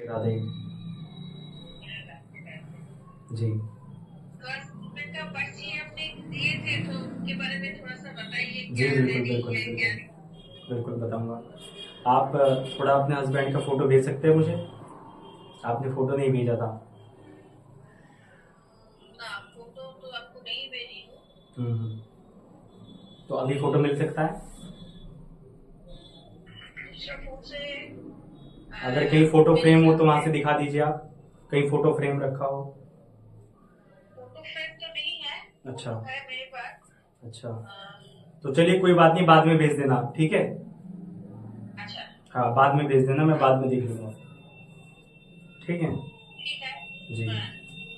Radhe ji. Government का पर्ची आपने दिए थे तो उनके बारे में थोड़ा सा बताइए। जी बिल्कुल बिल्कुल बिल्कुल बिल्कुल बताऊंगा। आप थोड़ा अपने हस्बैंड का फोटो भेज सकते हैं मुझे? आपने फोटो नहीं भेजा था। फोटो तो आपको नहीं भेजी हूँ। हम्म। तो अभी फोटो मिल सकता है? दूसरा फोन से अगर कहीं फोटो फ्रेम हो तो वहां से दिखा दीजिए आप, कहीं फोटो फ्रेम रखा हो। फोटो फ्रेम तो नहीं है। अच्छा है मेरे पास। अच्छा, तो चलिए कोई बात नहीं, बाद में भेज देना आप, ठीक है? अच्छा हाँ बाद में भेज देना, मैं बाद में देख लूंगा, ठीक है? ठीक है। जी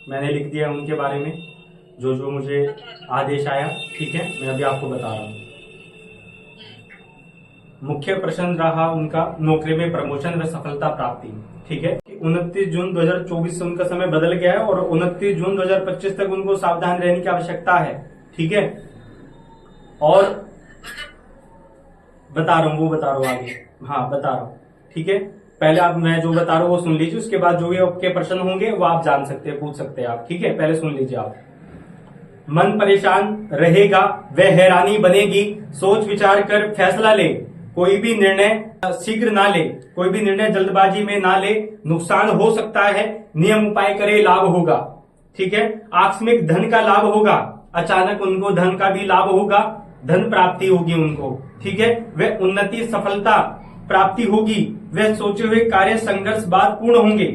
मैंने लिख दिया उनके बारे में जो जो मुझे आदेश आया, ठीक है? मैं अभी आपको बता रहा हूँ। मुख्य प्रश्न रहा उनका नौकरी में प्रमोशन व सफलता प्राप्ति, ठीक है? 29 जून 2024 से उनका समय बदल गया है और 29 जून 2025 तक उनको सावधान रहने की आवश्यकता है, ठीक है? और बता रहा हूँ, वो बता रहा हूँ आगे, हाँ बता रहा हूँ, ठीक है? पहले आप मैं जो बता रहा हूँ वो सुन लीजिए, उसके बाद जो भी आपके प्रश्न होंगे वो आप जान सकते हैं, पूछ सकते हैं आप, ठीक है? पहले सुन लीजिए आप। मन परेशान रहेगा वह हैरानी बनेगी, सोच विचार कर फैसला ले, कोई भी निर्णय शीघ्र ना ले, कोई भी निर्णय जल्दबाजी में ना ले, नुकसान हो सकता है, नियम उपाय करे लाभ होगा, ठीक है? आकस्मिक धन का लाभ होगा, अचानक उनको धन का भी लाभ होगा, धन प्राप्ति होगी उनको, ठीक है? वह उन्नति सफलता प्राप्ति होगी, वह सोचे हुए कार्य संघर्ष बाद पूर्ण होंगे,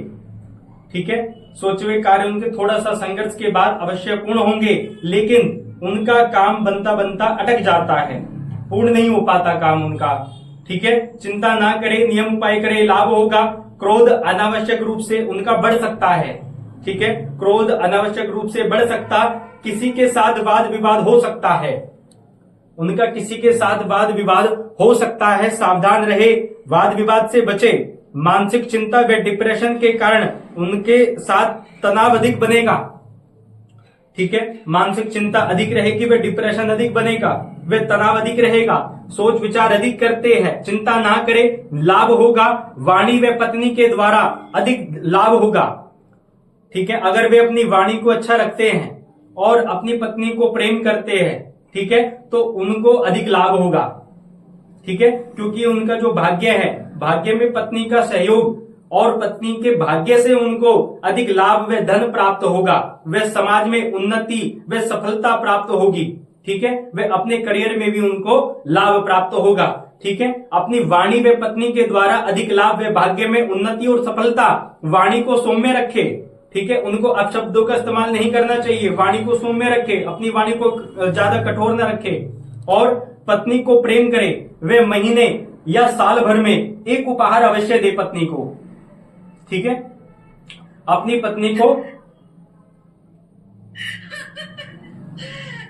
ठीक है? सोचे हुए कार्य उनके थोड़ा सा संघर्ष के बाद अवश्य पूर्ण होंगे, लेकिन उनका काम बनता बनता अटक जाता है, पूर्ण नहीं हो पाता काम उनका, ठीक है? चिंता ना करे, नियम उपाय करे, लाभ होगा। क्रोध अनावश्यक रूप से उनका बढ़ सकता है, ठीक है? क्रोध अनावश्यक रूप से बढ़ सकता, किसी के साथ वाद विवाद हो सकता है, उनका किसी के साथ वाद विवाद हो सकता है, सावधान रहे, वाद विवाद से बचे। मानसिक चिंता व डिप्रेशन के कारण उनके साथ तनाव अधिक बनेगा, ठीक है? मानसिक चिंता अधिक रहेगी, वे डिप्रेशन अधिक बनेगा, वे तनाव अधिक रहेगा, सोच विचार अधिक करते हैं, चिंता ना करे, लाभ होगा। वाणी व पत्नी के द्वारा अधिक लाभ होगा, ठीक है? अगर वे अपनी वाणी को अच्छा रखते हैं और अपनी पत्नी को प्रेम करते हैं, ठीक है, तो उनको अधिक लाभ होगा, ठीक है? क्योंकि उनका जो भाग्य है, भाग्य में पत्नी का सहयोग और पत्नी के भाग्य से उनको अधिक लाभ व धन प्राप्त होगा, वे समाज में उन्नति व सफलता प्राप्त होगी, ठीक है? वे अपने करियर में भी उनको लाभ प्राप्त होगा, ठीक है? अपनी वाणी व पत्नी के द्वारा अधिक लाभ व भाग्य में उन्नति और सफलता। वाणी को सौम्य रखे, ठीक है? उनको अपशब्दों का इस्तेमाल नहीं करना चाहिए, वाणी को सौम्य रखे, अपनी वाणी को ज्यादा कठोर न रखे, और पत्नी को प्रेम करे। वे महीने या साल भर में एक उपहार अवश्य दे पत्नी को, ठीक है? अपनी पत्नी को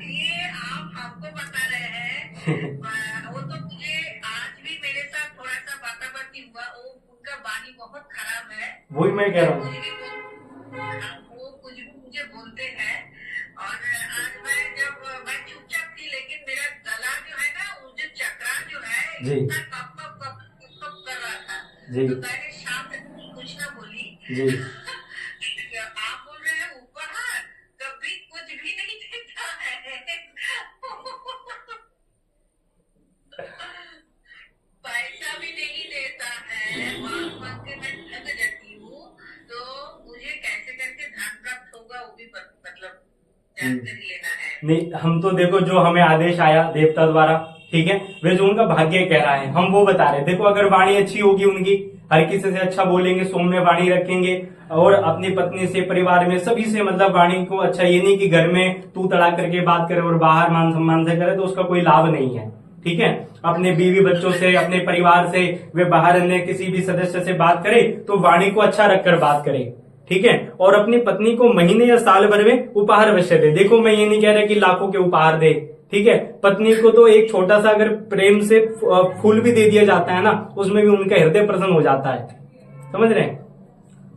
ये आप हमको बता रहे हैं। वो तो मुझे आज भी मेरे साथ थोड़ा सा बाताबाती हुआ, वो उनका वाणी बहुत खराब है। वही मैं कह रहा हूँ, वो कुछ भी मुझे बोलते हैं, और आज मैं चुपचाप थी, लेकिन मेरा गला जो है ना, वो जो चक्रा जो है जी इतना कप कर रहा था, जी तो मैंने शाम तक कुछ ना बोली। जी। आप बोल रहे हैं उपहार, कभी कुछ भी नहीं देता है। पैसा भी नहीं देता है, मांग के मैं थक जाती हूँ, तो मुझे कैसे करके धन प्राप्त होगा वो भी मतलब जानकारी लेना है। नहीं, हम तो देखो जो हमें आदेश आया देवता द्वारा, ठीक है, वे जो उनका भाग्य कह रहा है हम वो बता रहे हैं। देखो अगर वाणी अच्छी होगी उनकी, हर किसी से अच्छा बोलेंगे, सौम्य वाणी रखेंगे, और अपनी पत्नी से, परिवार में सभी से मतलब वाणी को अच्छा, ये नहीं कि घर में तू तड़ा करके बात करे और बाहर मान सम्मान से करे, तो उसका कोई लाभ नहीं है, ठीक है? अपने बीवी बच्चों से, अपने परिवार से, वे बाहर अन्य किसी भी सदस्य से बात करे तो वाणी को अच्छा रखकर बात करे, ठीक है? और अपनी पत्नी को महीने या साल भर में उपहार अवश्य दे। देखो मैं ये नहीं कह रहा कि लाखों के उपहार दे, ठीक है? पत्नी को तो एक छोटा सा अगर प्रेम से फूल भी दे दिया जाता है ना, उसमें भी उनका हृदय प्रसन्न हो जाता है, समझ रहे हैं?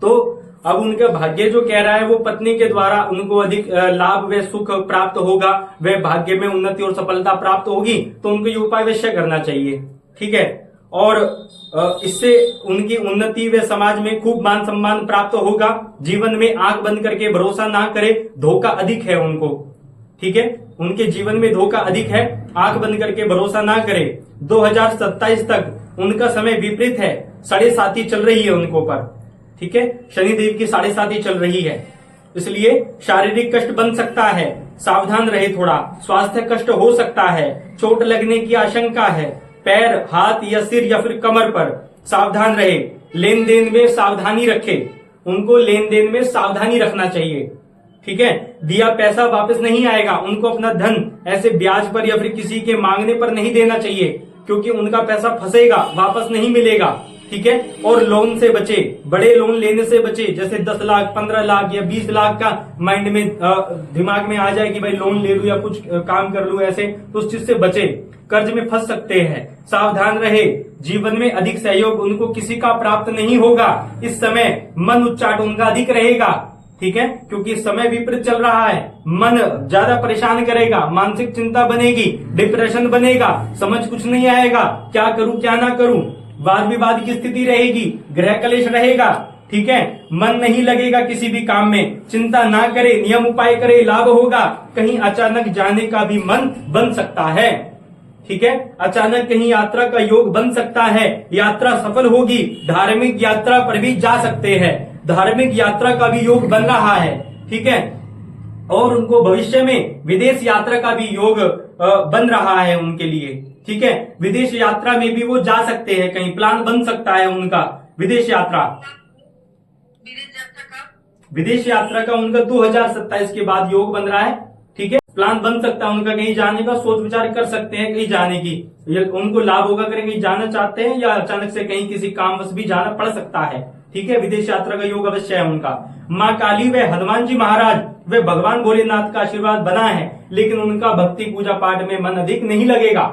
तो अब उनका भाग्य जो कह रहा है वो पत्नी के द्वारा उनको अधिक लाभ व सुख प्राप्त होगा, वे भाग्य में उन्नति और सफलता प्राप्त होगी, तो उनको ये उपाय अवश्य करना चाहिए, ठीक है? और इससे उनकी उन्नति व समाज में खूब मान सम्मान प्राप्त होगा। जीवन में आंख बंद करके भरोसा ना करे, धोखा अधिक है उनको। ठीक है, उनके जीवन में धोखा अधिक है, आंख बंद करके भरोसा ना करे। 2027 तक उनका समय विपरीत है, 7.5 चल रही है उनको पर। ठीक है, शनिदेव की 7.5 चल रही है, इसलिए शारीरिक कष्ट बन सकता है, सावधान रहे थोड़ा। स्वास्थ्य कष्ट हो सकता है, चोट लगने की आशंका है, पैर, हाथ या सिर या फिर कमर पर सावधान रहे। लेन देन में सावधानी रखे, उनको लेन देन में सावधानी रखना चाहिए। ठीक है, दिया पैसा वापस नहीं आएगा, उनको अपना धन ऐसे ब्याज पर या फिर किसी के मांगने पर नहीं देना चाहिए, क्योंकि उनका पैसा फंसेगा, वापस नहीं मिलेगा। ठीक है, और लोन से बचे, बड़े लोन लेने से बचे, जैसे 10 लाख 15 लाख या 20 लाख का माइंड में दिमाग में आ जाए कि भाई लोन ले लूं या कुछ काम कर लूं ऐसे, तो उस चीज से बचे, कर्ज में फंस सकते हैं। सावधान रहे, जीवन में अधिक सहयोग उनको किसी का प्राप्त नहीं होगा। इस समय मन उच्चाट उनका अधिक रहेगा। ठीक है, क्योंकि समय विपरीत चल रहा है, मन ज्यादा परेशान करेगा, मानसिक चिंता बनेगी, डिप्रेशन बनेगा, समझ कुछ नहीं आएगा, क्या करूं क्या ना करूं, वाद विवाद की स्थिति रहेगी, गृह कलेश रहेगा। ठीक है, मन नहीं लगेगा किसी भी काम में, चिंता ना करे, नियम उपाय करे, लाभ होगा। कहीं अचानक जाने का भी मन बन सकता है। ठीक है, अचानक कहीं यात्रा का योग बन सकता है, यात्रा सफल होगी, धार्मिक यात्रा पर भी जा सकते हैं, धार्मिक यात्रा का भी योग बन रहा है। ठीक है, और उनको भविष्य में विदेश यात्रा का भी योग बन रहा है उनके लिए। ठीक है, विदेश यात्रा में भी वो जा सकते हैं, कहीं प्लान बन सकता है उनका विदेश यात्रा। विदेश यात्रा का उनका 2027 के बाद योग बन रहा है। ठीक है, प्लान बन सकता है उनका कहीं जाने का, सोच विचार कर सकते हैं कहीं जाने की, उनको लाभ होगा करें कहीं जाना चाहते हैं, या अचानक से कहीं किसी कामवश भी जाना पड़ सकता है। ठीक है, विदेश यात्रा का योग अवश्य है उनका। माँ काली व हनुमान जी महाराज व भगवान भोलेनाथ का आशीर्वाद बना है, लेकिन उनका भक्ति पूजा पाठ में मन अधिक नहीं लगेगा।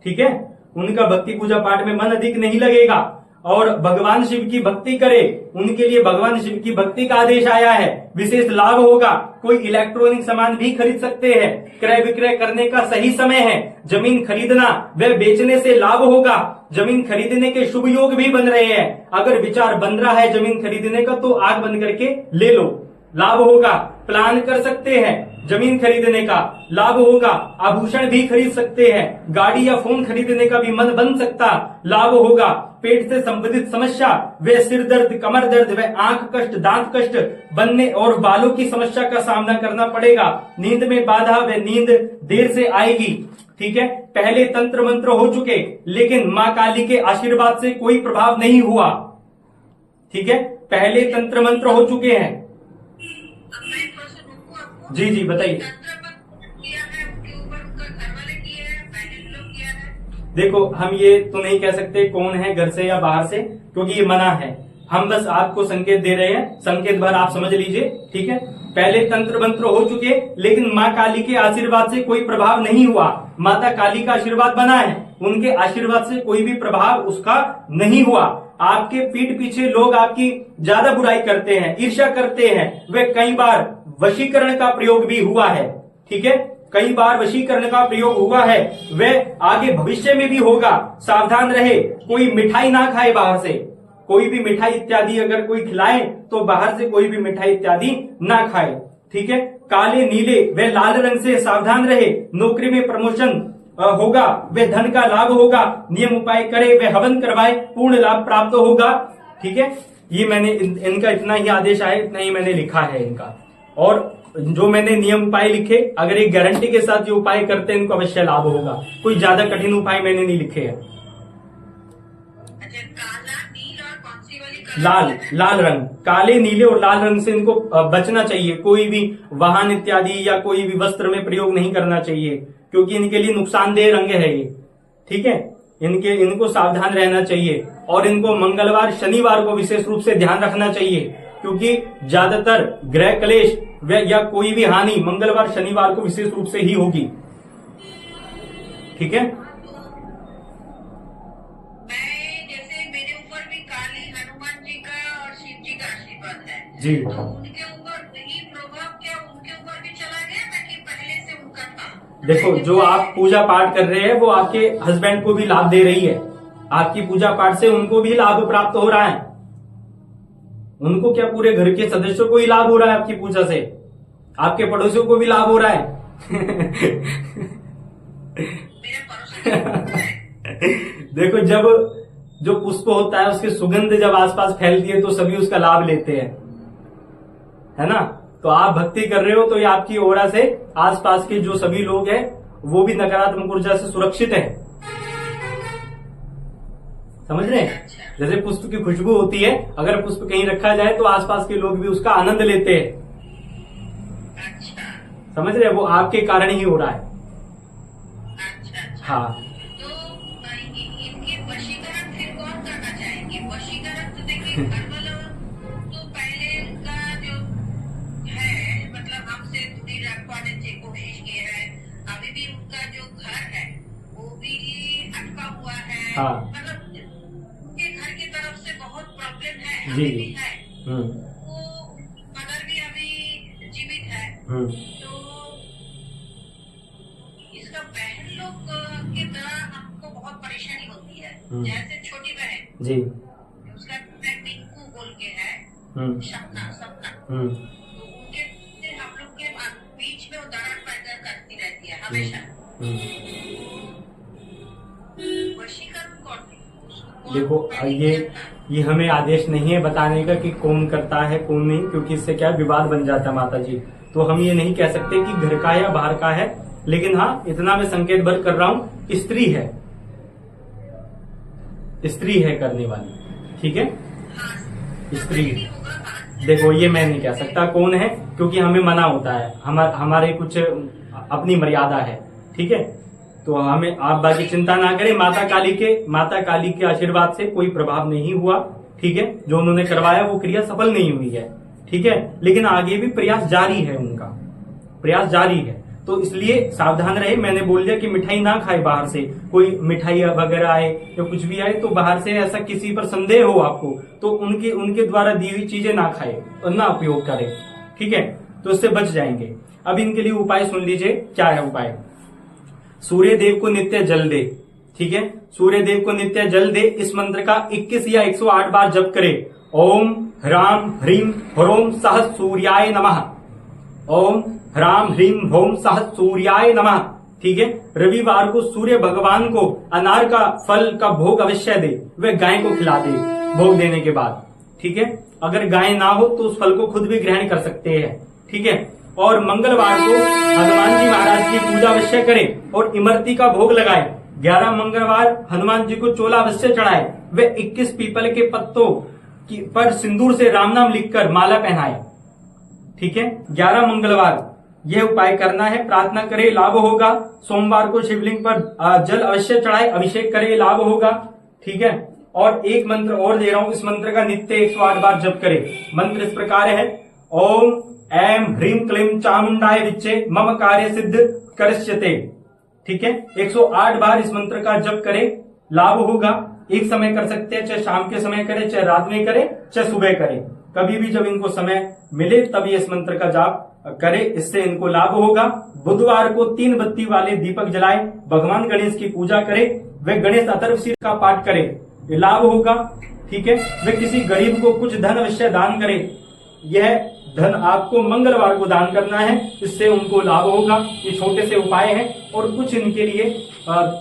ठीक है, उनका भक्ति पूजा पाठ में मन अधिक नहीं लगेगा, और भगवान शिव की भक्ति करे, उनके लिए भगवान शिव की भक्ति का आदेश आया है, विशेष लाभ होगा। कोई इलेक्ट्रॉनिक सामान भी खरीद सकते हैं, क्रय विक्रय करने का सही समय है, जमीन खरीदना व बेचने से लाभ होगा, जमीन खरीदने के शुभ योग भी बन रहे हैं। अगर विचार बन रहा है जमीन खरीदने का तो आंख बंद करके ले लो, लाभ होगा। प्लान कर सकते हैं जमीन खरीदने का, लाभ होगा। आभूषण भी खरीद सकते हैं, गाड़ी या फोन खरीदने का भी मन बन सकता, लाभ होगा। पेट से संबंधित समस्या व सिर दर्द, कमर दर्द व आंख कष्ट, दांत कष्ट बनने और बालों की समस्या का सामना करना पड़ेगा। नींद में बाधा व नींद देर से आएगी। ठीक है, पहले तंत्र मंत्र हो चुके, लेकिन माँ काली के आशीर्वाद से कोई प्रभाव नहीं हुआ। ठीक है, पहले तंत्र मंत्र हो चुके हैं। जी जी बताइए। देखो, हम ये तो नहीं कह सकते कौन है घर से या बाहर से, क्योंकि ये मना है। हम बस आपको संकेत दे रहे हैं, संकेत भर आप समझ लीजिए। ठीक है, पहले तंत्र मंत्र हो चुके, लेकिन माँ काली के आशीर्वाद से कोई प्रभाव नहीं हुआ। माता काली का आशीर्वाद बना है, उनके आशीर्वाद से कोई भी प्रभाव उसका नहीं हुआ। आपके पीठ पीछे लोग आपकी ज्यादा बुराई करते हैं, ईर्ष्या करते हैं, वे कई बार वशीकरण का प्रयोग भी हुआ है। ठीक है, कई बार वशीकरण का प्रयोग हुआ है, वह आगे भविष्य में भी होगा। सावधान रहे, कोई मिठाई ना खाए बाहर से, कोई भी मिठाई इत्यादि अगर कोई खिलाए तो बाहर से कोई भी मिठाई इत्यादि ना खाए। ठीक है, काले, नीले व लाल रंग से सावधान रहे। नौकरी में प्रमोशन होगा, वे धन का लाभ होगा। नियम उपाय करे, वे हवन करवाए, पूर्ण लाभ प्राप्त होगा। ठीक है, ये मैंने इनका इतना ही आदेश आया, इतना ही मैंने लिखा है इनका। और जो मैंने नियम उपाय लिखे, अगर एक गारंटी के साथ ये उपाय करते हैं, इनको अवश्य लाभ होगा। कोई ज्यादा कठिन उपाय मैंने नहीं लिखे हैं। लाल रंग, काले, नीले और लाल रंग से इनको बचना चाहिए। कोई भी वाहन इत्यादि या कोई भी वस्त्र में प्रयोग नहीं करना चाहिए, क्योंकि इनके लिए नुकसानदेह रंग है ये। ठीक है, इनको सावधान रहना चाहिए, और इनको मंगलवार शनिवार को विशेष रूप से ध्यान रखना चाहिए, क्योंकि ज्यादातर गृह कलेश या कोई भी हानि मंगलवार शनिवार को विशेष रूप से ही होगी। ठीक है, जैसे मेरे ऊपर भी काली हनुमान जी का और शिव जी का आशीर्वाद है जी, तो उनके ऊपर वही प्रभाव क्या उनके ऊपर भी चला गया ना कि पहले से उनका था? देखो, जो आप पूजा पाठ कर रहे हैं वो आपके हस्बैंड को भी लाभ दे रही है। आपकी पूजा पाठ से उनको भी लाभ प्राप्त हो रहा है। उनको क्या, पूरे घर के सदस्यों को ही लाभ हो रहा है आपकी पूजा से, आपके पड़ोसियों को भी लाभ हो रहा है। मेरे पड़ोसी देखो, जब जो पुष्प होता है उसकी सुगंध जब आसपास फैलती है तो सभी उसका लाभ लेते हैं, है ना। तो आप भक्ति कर रहे हो तो ये आपकी ओरा से आसपास के जो सभी लोग हैं वो भी नकारात्मक ऊर्जा से सुरक्षित है। समझ रहे हैं? जैसे पुष्प की खुशबू होती है, अगर पुष्प कहीं रखा जाए तो आसपास के लोग भी उसका आनंद लेते हैं। समझ रहे हैं? वो आपके कारण ही हो रहा है। हाँ, तो इनके वशीकरण फिर कौन करना चाहेंगे? वशीकरण तो देखिए घर वालों तो पहले का जो है, मतलब हमसे दूरी रखवाने की कोशिश की है। अभी भी उनका जो घर है वो भी अटका हुआ है। हाँ, मतलब उनके घर की तरफ से बहुत प्रॉब्लम है, जी, अभी भी है। वो मदर भी अभी जीवित है। तो इसका बहन लोग की तरह हमको बहुत परेशानी होती है। जैसे छोटी बहन जी, उसका टिंकू बोल के है, सपना हम्म, तो उनके हम लोग के बीच में वो दरार पैदा करती रहती है हमेशा। वशीकरण कौन? देखो, ये हमें आदेश नहीं है बताने का कि कौन करता है कौन नहीं, क्योंकि इससे क्या विवाद बन जाता है माता जी। तो हम ये नहीं कह सकते कि घर का है या बाहर का है, लेकिन हाँ इतना मैं संकेत भर कर रहा हूं, स्त्री है, स्त्री है करने वाली, ठीक है, स्त्री। देखो, ये मैं नहीं कह सकता कौन है, क्योंकि हमें मना होता है, हमारे कुछ अपनी मर्यादा है, ठीक है। तो हमें, आप बाकी चिंता ना करें, माता काली के आशीर्वाद से कोई प्रभाव नहीं हुआ, ठीक है। जो उन्होंने करवाया वो क्रिया सफल नहीं हुई है, ठीक है, लेकिन आगे भी प्रयास जारी है, उनका प्रयास जारी है। तो इसलिए सावधान रहे। मैंने बोल दिया कि मिठाई ना खाए, बाहर से कोई मिठाई वगैरह आए या कुछ भी आए तो बाहर से ऐसा किसी पर संदेह हो आपको तो उनके द्वारा दी हुई चीजें ना खाए और ना उपयोग करें, ठीक है, तो इससे बच जाएंगे। अब इनके लिए उपाय सुन लीजिए, क्या है उपाय। सूर्य देव को नित्य जल दे, ठीक है, सूर्य देव को नित्य जल दे। इस मंत्र का 21 या 108 बार जप करे। ओम ह्राम ह्रीम ह्रोम सह सूर्याय नमः। ओम ह्राम ह्रीम ह्रोम सह सूर्याय नमः, ठीक है। रविवार को सूर्य भगवान को अनार का फल का भोग अवश्य दे, वह गाय को खिला दे भोग देने के बाद, ठीक है। अगर गाय ना हो तो उस फल को खुद भी ग्रहण कर सकते हैं, ठीक है। और मंगलवार को हनुमान जी महाराज की पूजा अवश्य करे और इमरती का भोग लगाए। 11 मंगलवार हनुमान जी को चोला अवश्य चढ़ाए। वे 21 पीपल के पत्तों पर सिंदूर से राम नाम लिखकर माला पहनाए, ठीक है। 11 मंगलवार यह उपाय करना है, प्रार्थना करे लाभ होगा। सोमवार को शिवलिंग पर जल अवश्य चढ़ाए, अभिषेक करे लाभ होगा, ठीक है। और एक मंत्र और दे रहा हूं, इस मंत्र का नित्य 108 बार जप करे। मंत्र इस प्रकार है। ओम ऐम ह्रीम क्लीम चामुंडाय विच्चे मम कार्य सिद्ध करिष्यते, ठीक है। 108 बार इस मंत्र का जप करे, लाभ होगा। एक समय कर सकते हैं, चाहे शाम के समय करे, चाहे रात में करे, चाहे सुबह करे, कभी भी जब इनको समय मिले तब ये इस मंत्र का जाप करे, इससे इनको लाभ होगा। बुधवार को 3 बत्ती वाले दीपक जलाए, भगवान गणेश की पूजा करे, वे गणेश अथर्वशीर का पाठ करे, ये लाभ होगा, ठीक है। वे किसी गरीब को कुछ धन अवश्य दान करे, यह धन आपको मंगलवार को दान करना है, इससे उनको लाभ होगा। ये छोटे से उपाय हैं और कुछ इनके लिए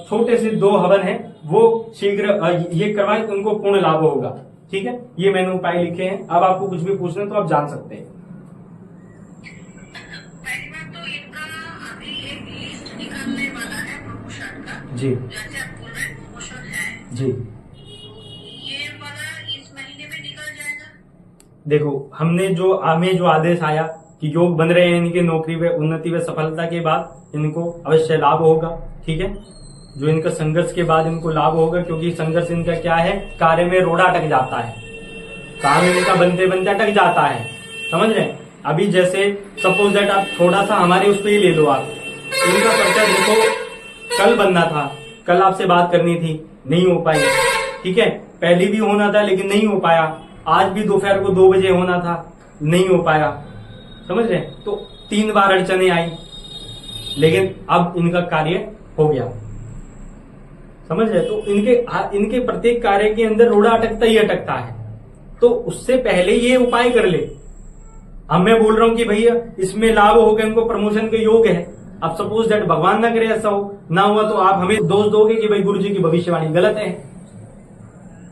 छोटे से 2 हवन है, वो शीघ्र ये करवाए तो उनको पूर्ण लाभ होगा, ठीक है। ये मैंने उपाय लिखे हैं। अब आपको कुछ भी पूछना तो आप जान सकते हैं। पहली बात तो इनका अभी एक लिस्ट निकलने वाला है प्रमोशन का, जी, जैसे आप बोल रहे हैं प्रमोशन है जी। ये वाला इस महीने में निकल जाएगा। देखो, हमें जो आदेश आया कि योग बन रहे हैं इनके, नौकरी व उन्नति व सफलता के बाद इनको अवश्य लाभ होगा, ठीक है। जो इनका संघर्ष के बाद इनको लाभ होगा, क्योंकि संघर्ष इनका क्या है, कार्य में रोड़ा अटक जाता है, काम इनका बनते बनते अटक जाता है, समझ रहे हैं। अभी जैसे सपोज दैट आप थोड़ा सा हमारे उस पर ही ले लो, आप इनका पर्चा देखो, कल बनना था, कल आपसे बात करनी थी, नहीं हो पाई, ठीक है। पहले भी होना था लेकिन नहीं हो पाया, आज भी दोपहर को 2 बजे होना था, नहीं हो पाया, समझ रहे। तो 3 बार अड़चने आई, लेकिन अब इनका कार्य हो गया, समझ रहे? तो इनके प्रत्येक कार्य के अंदर रोड़ा अटकता ही अटकता है। तो उससे पहले ये उपाय कर ले। अब मैं बोल रहा हूं कि भैया इसमें लाभ होगा, इनको प्रमोशन के योग है। अब सपोज दैट भगवान ना करे ऐसा हो, ना हुआ तो आप हमें दोष दोगे कि भाई गुरु जी की भविष्यवाणी गलत है।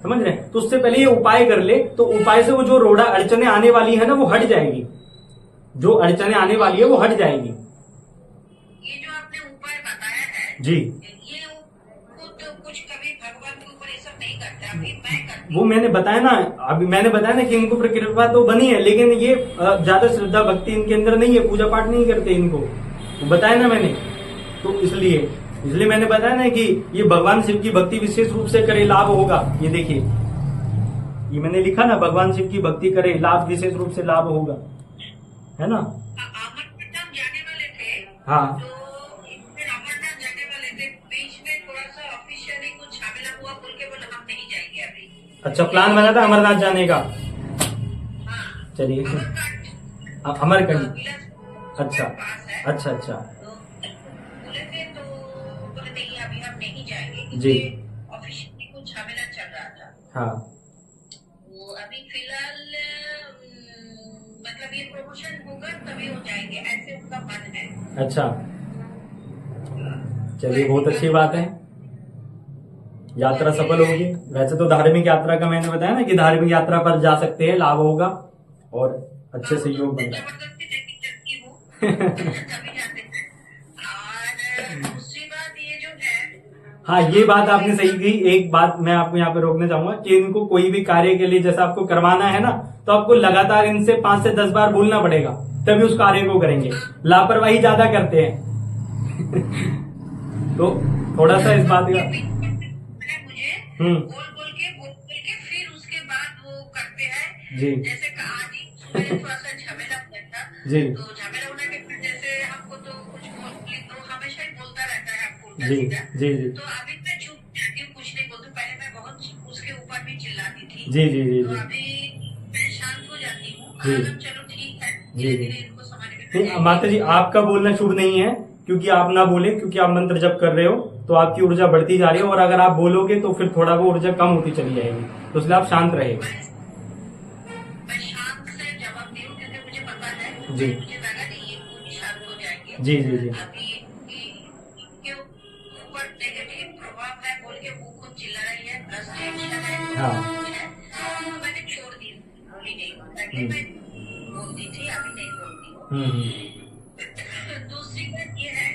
समझ रहे? तो उससे पहले ये उपाय कर ले, तो उपाय से वो जो रोड़ा अड़चने आने वाली है ना वो हट जाएगी। जो अड़चने आने वाली है वो हट जाएगी। ये जो आपने उपाय बताया है जी, ये खुद कुछ कभी भगवान के ऊपर ये सब नहीं करते, अभी मैं करती वो मैंने बताया ना, अभी मैंने बताया ना कि इनको कृपा तो बनी है, लेकिन ये ज्यादा श्रद्धा भक्ति इनके अंदर नहीं है, पूजा पाठ नहीं करते इनको, वो बताया ना मैंने। तो इसलिए मैंने बताया ना कि ये भगवान शिव की भक्ति विशेष रूप से करे, लाभ होगा। ये देखिए, ये मैंने लिखा ना, भगवान शिव की भक्ति करे, लाभ विशेष रूप से लाभ होगा, है ना। अमरनाथ जाने वाले थे, हाँ, तो फिर अमरनाथ जाने वाले थे, बीच में थोड़ा सा ऑफिशियली कुछ झमेला हुआ, बोल के बोला हम नहीं जाएंगे अभी। अच्छा, प्लान बना था अमरनाथ जाने का। हाँ, चलिए, अमरकंट, अच्छा अच्छा अच्छा, बोले थे तो बोले नहीं अभी हम नहीं जाएंगे जी, क्योंकि ऑफिशियली कुछ झमेला चल रहा था। हाँ, वो अभी फिलहाल मतलब ये प्रमोशन होगा तभी हो जाएंगे, ऐसे उनका मन है। अच्छा, चलिए बहुत अच्छी बात है, यात्रा सफल होगी। वैसे तो धार्मिक यात्रा का मैंने बताया ना कि धार्मिक यात्रा पर जा सकते हैं, लाभ होगा और अच्छे से योग बन जाएगा। जबरदस्ती लेके चलती हूँ तभी जाते हैं। और दूसरी बात ये जो है, हाँ, ये बात आपने सही कही। एक बात मैं आपको यहाँ पे रोकना चाहूंगा कि इनको कोई भी कार्य के लिए जैसा आपको करवाना है ना, तो आपको लगातार इनसे 5 से 10 बार बोलना पड़ेगा, तभी उस कार्य को करेंगे। लापरवाही ज्यादा करते हैं तो थोड़ा सा इस बात का मुझे बोल के फिर उसके बाद वो करते हैं। जी, जैसे आज ही सुबह थोड़ा सा झमेला हुआ था, जी, तो झमेला होने के फिर जैसे हमको तो कुछ तो हमेशा ही बोलता रहता है आपको उल्टा जी, सीधा। जी, जी, तो अभी मैं चुप जाती हूँ, कुछ नहीं बोलती। पहले मैं बहुत उसके ऊपर भी चिल्लाती थी, जी, जी, जी, तो जी, अभी मैं शांत हो जाती हूँ। जी। चलो ठीक है, जी, धीरे जी। धीरे इनको समझ में आ नहीं, जाएगी। माता जी आपका बोलना शुभ नहीं है, क्योंकि आप ना बोले, क्योंकि आप मंत्र जप कर रहे हो तो आपकी ऊर्जा बढ़ती जा रही है, और अगर आप बोलोगे तो फिर थोड़ा वो ऊर्जा कम होती चली जाएगी, तो इसलिए आप शांत रहे। मैं शांत से जवाब दी हूँ क्योंकि मुझे पता है, जी, मुझे लगा नहीं ये खुद ही शांत हो जाएंगे। जी, जी, जी, अभी इनके ऊपर नेगेटिव प्रभाव है बोल के वो खुद चिल्ला रही है, प्लस टेंशन है। हाँ, तो मैंने छोड़ दी, बोली नहीं। पहले मैं बोलती थी, अभी नहीं बोलती। हम्म, दूसरी बात ये है,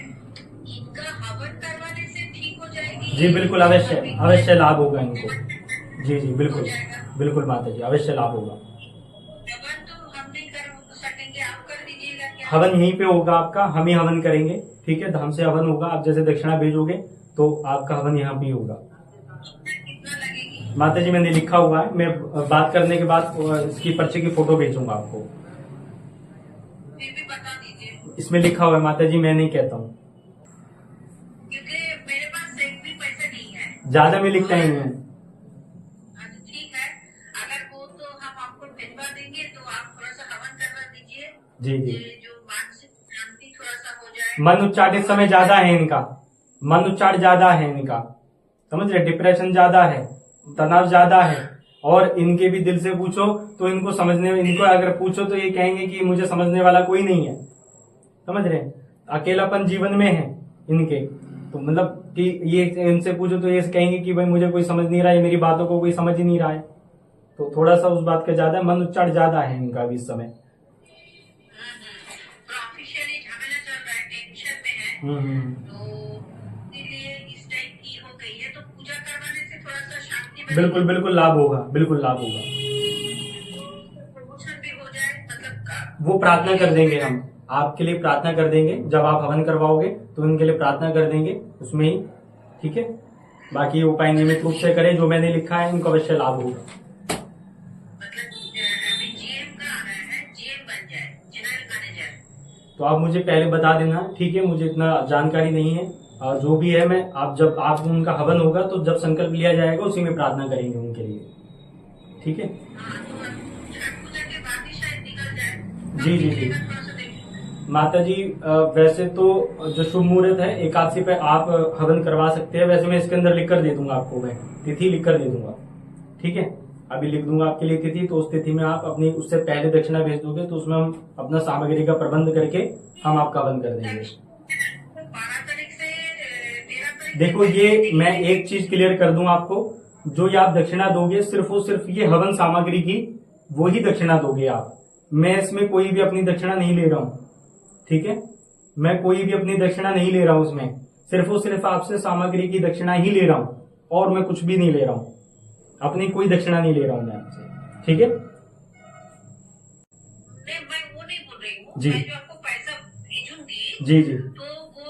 इनका हवन करवाने से ठीक हो जाएगी। जी बिल्कुल, अवश्य लाभ होगा इनको। जी, जी, बिल्कुल बिल्कुल माता जी, अवश्य लाभ होगा। हवन तो हम नहीं कर सकेंगे, आप कर दीजिएगा क्या? हवन यहीं पे होगा आपका, हम ही हवन करेंगे, ठीक है। हमसे हवन होगा, आप जैसे दक्षिणा भेजोगे तो आपका हवन यहाँ भी होगा। कितना लगेगी? माता जी मैंने लिखा हुआ है, मैं बात करने के बाद इसकी पर्चे की फोटो भेजूंगा आपको। फिर भी बता दीजिए, इसमें लिखा हुआ है माता जी, मैं नहीं कहता हूँ, क्योंकि मेरे पास एक भी पैसे नहीं है। ज्यादा में लिखता ही नहीं। अच्छा ठीक है, अगर वो तो हम आपको भिजवा देंगे, तो आप थोड़ा सा हवन करवा दीजिए। जी, जी, ये जो मानसिक शांति थोड़ा सा हो जाए। मन उच्चाट इस समय ज्यादा है इनका, मन उच्चाट ज्यादा है इनका, समझ रहे, डिप्रेशन ज्यादा है, तनाव ज्यादा है, और इनके भी दिल से पूछो तो इनको अगर पूछो तो ये कहेंगे कि मुझे समझने वाला कोई नहीं है, समझ रहे, अकेलापन जीवन में है इनके। तो मतलब कि ये इनसे पूछो तो ये कहेंगे कि भाई मुझे कोई समझ नहीं रहा है, मेरी बातों को कोई समझ ही नहीं रहा है। तो थोड़ा सा उस बात का ज्यादा मन उच्चाट ज्यादा है इनका भी इस समय। ऑफिशियली झमेला चल रहा है, टेंशन में है, तो इसलिए इस टाइप की हो गई है। तो पूजा करवाने से थोड़ा सा शांति बिल्कुल बिल्कुल लाभ होगा, बिल्कुल लाभ होगा। प्रमोशन भी हो जाए, मतलब वो प्रार्थना कर देंगे, हम आपके लिए प्रार्थना कर देंगे, जब आप हवन करवाओगे तो उनके लिए प्रार्थना कर देंगे उसमें ही, ठीक है। बाकी उपाय नियमित रूप से करें, जो मैंने लिखा है इनको अवश्य लाभ होगा। मतलब अभी जीएम का आ रहा है, जीएम बन जाए, जनरल मैनेजर। तो आप मुझे पहले बता देना, ठीक है, मुझे इतना जानकारी नहीं है, और जो भी है मैं जब उनका हवन होगा तो जब संकल्प लिया जाएगा उसी में प्रार्थना करेंगे उनके लिए, ठीक है। हाँ, तो छठ पूजा के बाद ही शायद निकल जाए। जी, जी, जी, थोड़ा सा देखिए। माता जी वैसे तो जो शुभ मुहूर्त है एकादशी पे आप हवन करवा सकते हैं। वैसे मैं इसके अंदर लिख कर दे दूंगा आपको, मैं तिथि लिख कर दे दूंगा, ठीक है। अभी लिख दूंगा आपके लिए तिथि, तो उस तिथि में आप अपनी उससे पहले दक्षिणा भेज दोगे तो उसमें हम अपना सामग्री का प्रबंध करके हम आपका हवन कर देंगे। 12 तारीख से 13 तारीख देखो ये मैं एक चीज क्लियर कर दूं आपको, जो ये आप दक्षिणा दोगे सिर्फ और सिर्फ ये हवन सामग्री की वो ही दक्षिणा दोगे आप। मैं इसमें कोई भी अपनी दक्षिणा नहीं ले रहा हूं, ठीक है। मैं कोई भी अपनी दक्षिणा नहीं ले रहा हूं, उसमें सिर्फ और सिर्फ आपसे सामग्री की दक्षिणा ही ले रहा हूं और मैं कुछ भी नहीं ले रहा हूं, अपनी कोई दक्षिणा नहीं ले रहा हूं मैं आपसे, ठीक है। नहीं, मैं वो नहीं बोल रही हूँ। जी। मैं जो आपको पैसा भेजूंगी जी जी, तो वो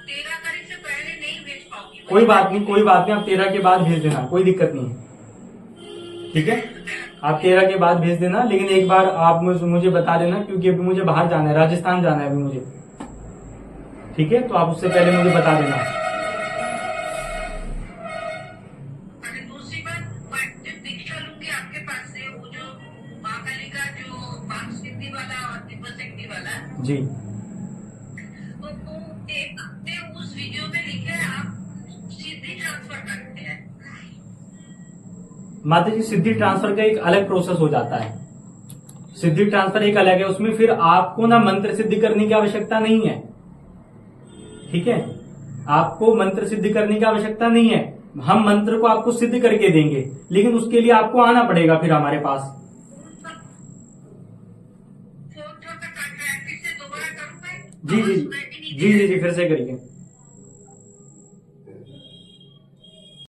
13 तारीख से पहले नहीं भेज पाऊंगी। कोई बात नहीं, कोई बात नहीं, आप 13 के बाद भेज देना, कोई दिक्कत नहीं है, ठीक है। आप 13 के बाद भेज देना, लेकिन एक बार आप मुझे बता देना, क्योंकि अभी मुझे बाहर जाना है, राजस्थान जाना है अभी मुझे, ठीक है। तो आप उससे पहले मुझे बता देना। अरे दूसरी बात, मैं जब दीक्षा लूंगी आपके पास से, वो जो महाकाली का जो 5 सिद्धि वाला और तिब्बत शक्ति वाला, जी, तो अपने उस वीडियो में लिखे हैं आप सिद्धि ट्रांसफर करते हैं। माता जी सिद्धि ट्रांसफर का एक अलग प्रोसेस हो जाता है, सिद्धि ट्रांसफर एक अलग है, उसमें फिर आपको ना मंत्र सिद्धि करने की आवश्यकता नहीं है, ठीक है। आपको मंत्र सिद्धि करने की आवश्यकता नहीं है, हम मंत्र को आपको सिद्ध करके देंगे, लेकिन उसके लिए आपको आना पड़ेगा फिर हमारे पास। फोन थोड़ा सा काट रहा है, फिर से दोबारा करूँ मैं? जी जी आवाज सुनाई भी नहीं जी दे जी जी, फिर से करिए।